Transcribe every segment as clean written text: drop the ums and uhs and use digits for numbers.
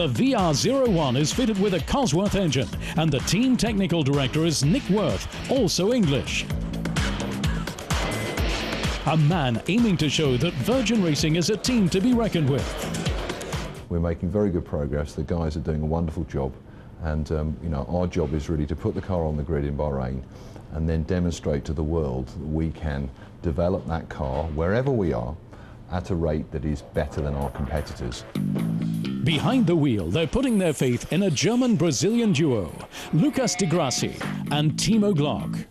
The VR01 is fitted with a Cosworth engine, and the team technical director is Nick Worth, also English. A man aiming to show that Virgin Racing is a team to be reckoned with. We're making very good progress. The guys are doing a wonderful job, and our job is really to put the car on the grid in Bahrain and then demonstrate to the world that we can develop that car wherever we are at a rate that is better than our competitors. Behind the wheel, they're putting their faith in a German-Brazilian duo, Lucas de Grassi and Timo Glock.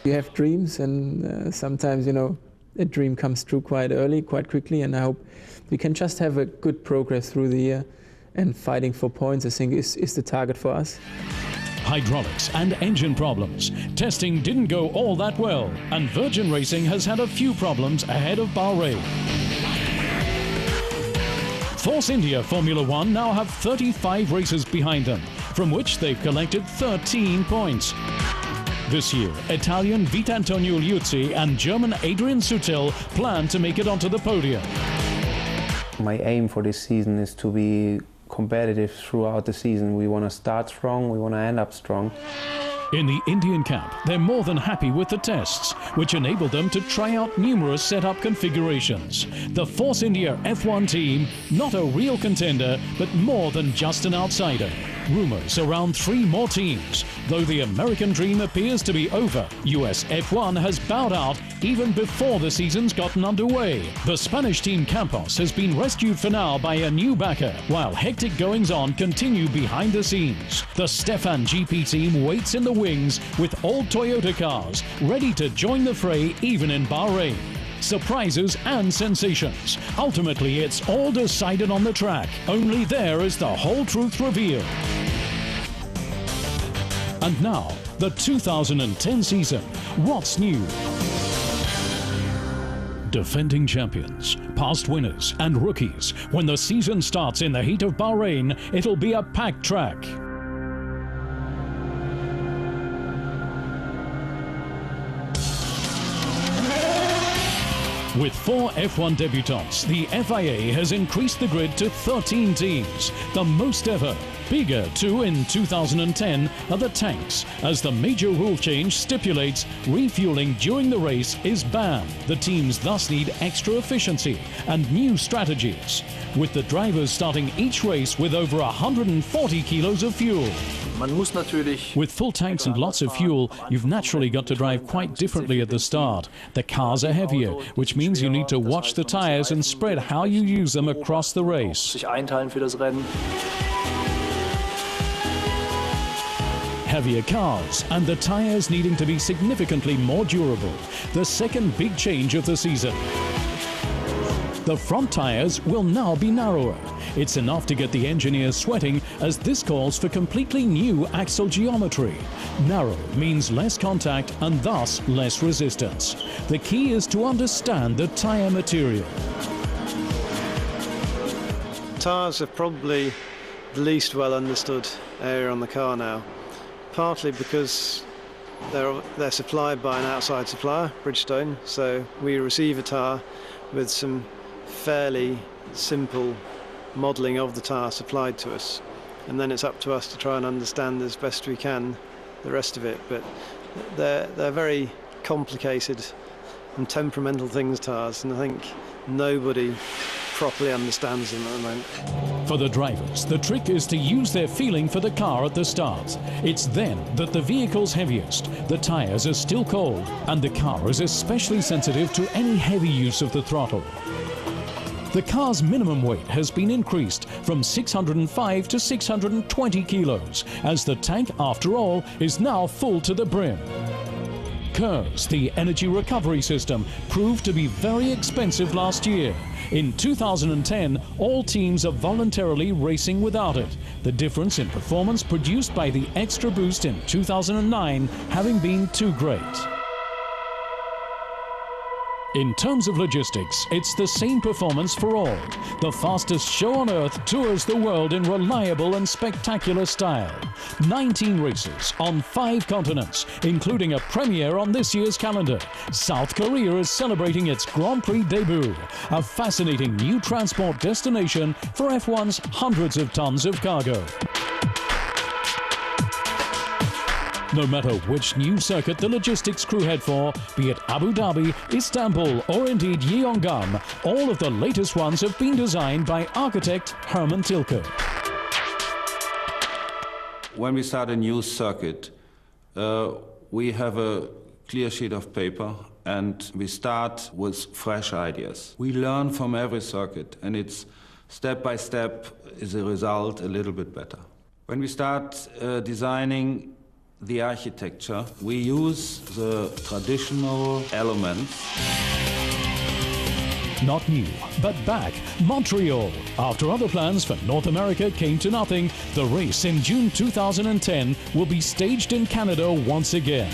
You have dreams, and sometimes, a dream comes true quite early, quite quickly, and I hope we can just have a good progress through the year, and fighting for points, I think, is the target for us. Hydraulics and engine problems. Testing didn't go all that well, and Virgin Racing has had a few problems ahead of Bahrain. Force India Formula One now have 35 races behind them, from which they've collected 13 points. This year, Italian Vitantonio Liuzzi and German Adrian Sutil plan to make it onto the podium. My aim for this season is to be competitive throughout the season. We want to start strong, we want to end up strong. In the Indian camp, they're more than happy with the tests, which enabled them to try out numerous setup configurations. The Force India F1 team, not a real contender, but more than just an outsider. Rumours around 3 more teams. Though the American dream appears to be over, US F1 has bowed out even before the season's gotten underway. The Spanish team Campos has been rescued for now by a new backer, while hectic goings-on continue behind the scenes. The Stefan GP team waits in the wings with old Toyota cars, ready to join the fray even in Bahrain. Surprises and sensations. Ultimately, it's all decided on the track. Only there is the whole truth revealed. And now, the 2010 season. What's new? Defending champions, past winners and rookies. When the season starts in the heat of Bahrain, it'll be a packed track. With 4 F1 debutants, the FIA has increased the grid to 13 teams, the most ever. Bigger, too, in 2010 are the tanks, as the major rule change stipulates refueling during the race is banned. The teams thus need extra efficiency and new strategies, with the drivers starting each race with over 140 kilos of fuel. With full tanks and lots of fuel, you've naturally got to drive quite differently at the start. The cars are heavier, which means you need to watch the tires and spread how you use them across the race. Heavier cars and the tires needing to be significantly more durable. The second big change of the season. The front tires will now be narrower. It's enough to get the engineers sweating, as this calls for completely new axle geometry. Narrow means less contact and thus less resistance. The key is to understand the tire material. Tyres are probably the least well understood area on the car now, partly because they're supplied by an outside supplier, Bridgestone, so we receive a tyre with some fairly simple modelling of the tyre supplied to us, and then it's up to us to try and understand as best we can the rest of it. But they're very complicated and temperamental things, tyres, and I think nobody properly understands them at the moment. For the drivers, the trick is to use their feeling for the car at the start. It's then that the vehicle's heaviest, the tyres are still cold, and the car is especially sensitive to any heavy use of the throttle. The car's minimum weight has been increased from 605 to 620 kilos, as the tank, after all, is now full to the brim. KERS, the energy recovery system, proved to be very expensive last year. In 2010, all teams are voluntarily racing without it, the difference in performance produced by the extra boost in 2009 having been too great. In terms of logistics, it's the same performance for all. The fastest show on earth tours the world in reliable and spectacular style. 19 races on 5 continents, including a premiere on this year's calendar. South Korea is celebrating its Grand Prix debut, a fascinating new transport destination for F1's hundreds of tons of cargo. No matter which new circuit the logistics crew head for, be it Abu Dhabi, Istanbul or indeed Yeongam, all of the latest ones have been designed by architect Herman Tilke. When we start a new circuit, we have a clear sheet of paper and we start with fresh ideas. We learn from every circuit and it's step by step is a result a little bit better. When we start designing the architecture, we use the traditional elements. Not new, but back, Montreal. After other plans for North America came to nothing, the race in June 2010 will be staged in Canada once again.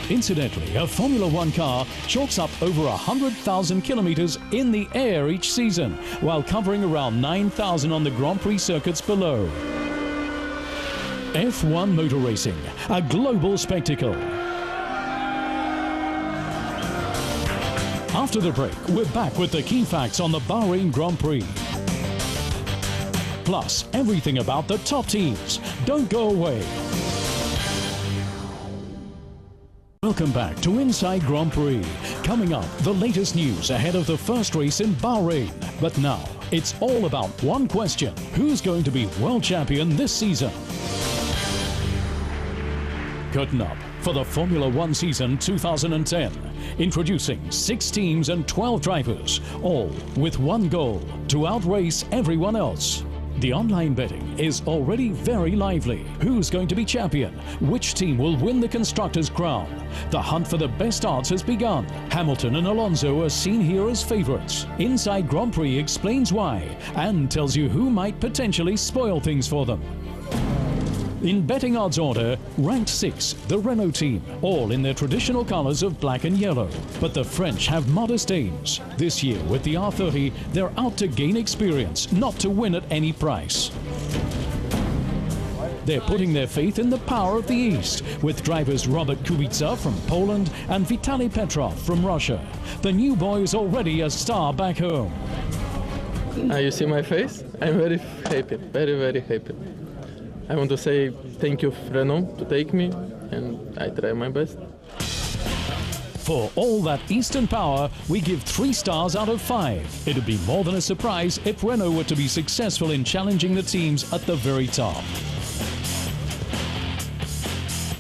Incidentally, a Formula One car chalks up over 100,000 kilometers in the air each season, while covering around 9,000 on the Grand Prix circuits below. F1 motor racing, a global spectacle. After the break, we're back with the key facts on the Bahrain Grand Prix. Plus, everything about the top teams. Don't go away. Welcome back to Inside Grand Prix. Coming up, the latest news ahead of the first race in Bahrain. But now, it's all about one question. Who's going to be world champion this season? Curtain up for the Formula One season 2010. Introducing 6 teams and 12 drivers, all with one goal: to outrace everyone else. The online betting is already very lively. Who's going to be champion? Which team will win the Constructors' crown? The hunt for the best odds has begun. Hamilton and Alonso are seen here as favourites. Inside Grand Prix explains why and tells you who might potentially spoil things for them. In betting odds order, ranked 6, the Renault team, all in their traditional colours of black and yellow. But the French have modest aims. This year, with the R30, they're out to gain experience, not to win at any price. They're putting their faith in the power of the East, with drivers Robert Kubica from Poland and Vitaly Petrov from Russia. The new boy is already a star back home. You see my face? I'm very happy, very, very happy. I want to say thank you, Renault, to take me, and I try my best. For all that Eastern power, we give 3 stars out of 5. It'd be more than a surprise if Renault were to be successful in challenging the teams at the very top.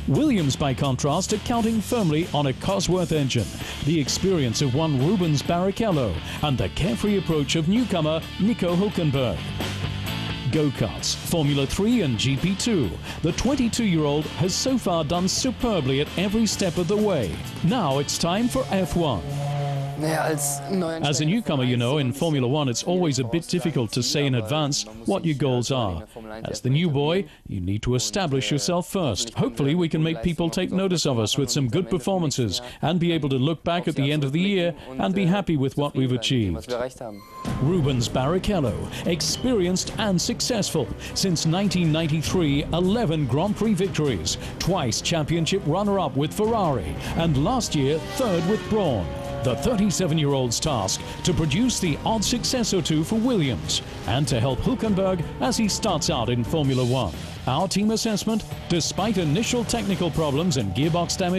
Williams, by contrast, are counting firmly on a Cosworth engine, the experience of one Rubens Barrichello, and the carefree approach of newcomer Nico Hülkenberg. Go-karts, Formula 3 and GP2. The 22-year-old has so far done superbly at every step of the way. Now it's time for F1. As a newcomer, you know, in Formula One, it's always a bit difficult to say in advance what your goals are. As the new boy, you need to establish yourself first. Hopefully, we can make people take notice of us with some good performances and be able to look back at the end of the year and be happy with what we've achieved. Rubens Barrichello, experienced and successful. Since 1993, 11 Grand Prix victories, twice championship runner-up with Ferrari, and last year, 3rd with Brawn. The 37-year-old's task to produce the odd success or two for Williams and to help Hülkenberg as he starts out in Formula One. Our team assessment: despite initial technical problems and gearbox damage,